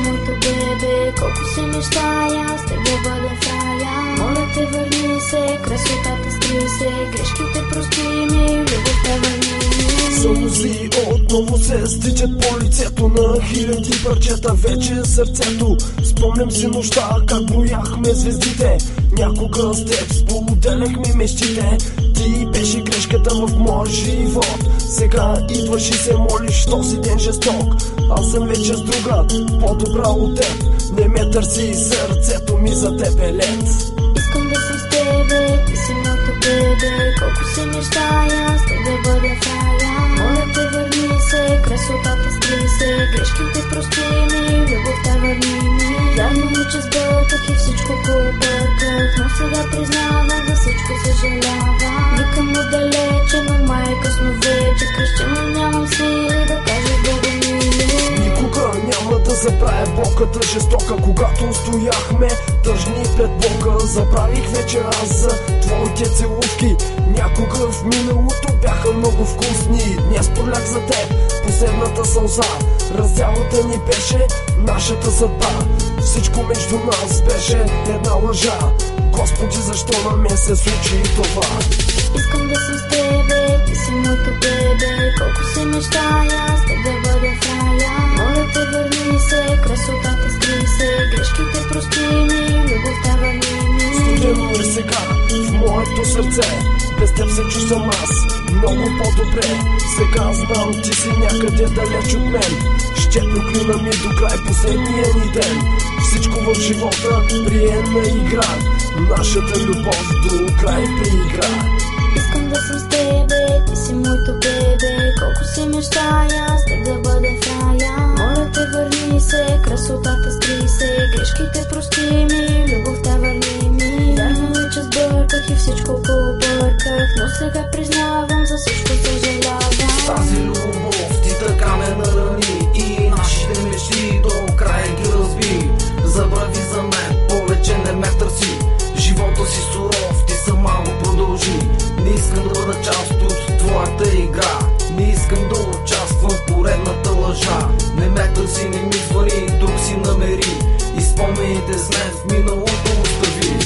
моето бебе, колко си мечтая с теб да бъда в рая. Моля те, върни се, красотата скри се, грешките прости ми, любовта върни ми. Сълзи отново се стичат по лицето на хиляди парчета, вече сърцето. Спомням си нощта, как брояхме звездите, някога с теб споделяхме мечтите. Ти беше грешката в моя живот, сега идваш и се молиш този ден жесток. Аз съм вече с друга, по-добра от теб, не ме търси, сърцето ми за теб е лед. Искам да съм с тебе, ти си моето бебе, колко си мечтая с теб да бъда в рая. Моля те, върни се, красотата скри се, грешките прости ми, любовта върни ми. Вярно ми, че сбърках и всичко побърках, но сега признавам, за всичко съжалявам. Викам отдалече, но май късно вече, кръщено нямам сили да кажа Бога мили. Никога няма да забравя болката жестока, когато стояхме тъжни пред Бога. Забравих вече аз за твоите целувки, някога в миналото бяха много вкусни. Днес пролях за теб последната сълза, разделата ни беше нашата съдба. Всичко между нас беше една лъжа, Господи, защо на мен се случи това? Искам да съм с тебе, ти си моето бебе, колко си мечтая с теб да бъда в рая. Моля те, върни се, красотата скри се, грешките прости ми, любовта върни ми. Студено е сега в моето сърце, без теб се чувствам аз много по-добре. Сега знам, ти си някъде далеч от мен, ще проклина ми до край последния ни ден. Всичко в живота приема игра, нашата любов до край приигра. Искам да съм с тебе, ти си моето бебе, колко си мечтая с теб да бъда в рая. Моля те, върни се, красотата скри се, грешките прости ми, любовта върни ми. Вярно е, че сбърках и всичко побърках, но сега признавам, за всичко съжалявам. Тази любов ти така ме нарани и нашите мечти до края ги разби. Забрави за мен, повече не ме търси, живота си суров, ти сама го продължи. Не искам да бъда част от твоята игра, не искам да участвам в поредната лъжа. Не ме търси, не ми звъни, друг си намери и спомените с мен в миналото остави.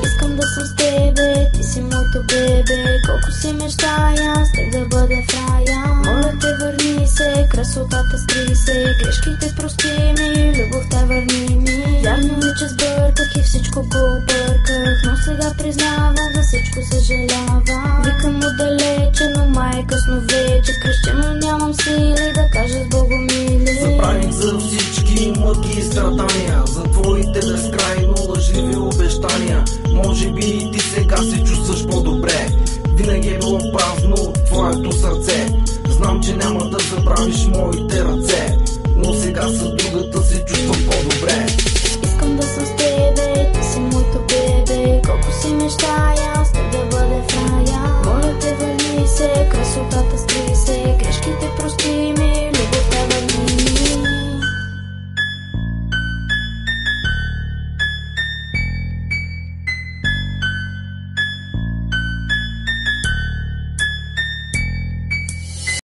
Искам да съм с тебе, ти си моето бебе, колко си мечтая с теб да бъда в рая. Моля те, върни се, красотата скри се, грешките прости ми, любовта върни ми. Вярно е, че сбърках и всичко побърках, но сега признавам, за всичко съжалявам. Викам отдалече, но май късно вече, кръщено нямам сили да кажа с Бога мили. Забравих за всички мъки и страдания, за твоите безкрайно лъжливи обещания. Може би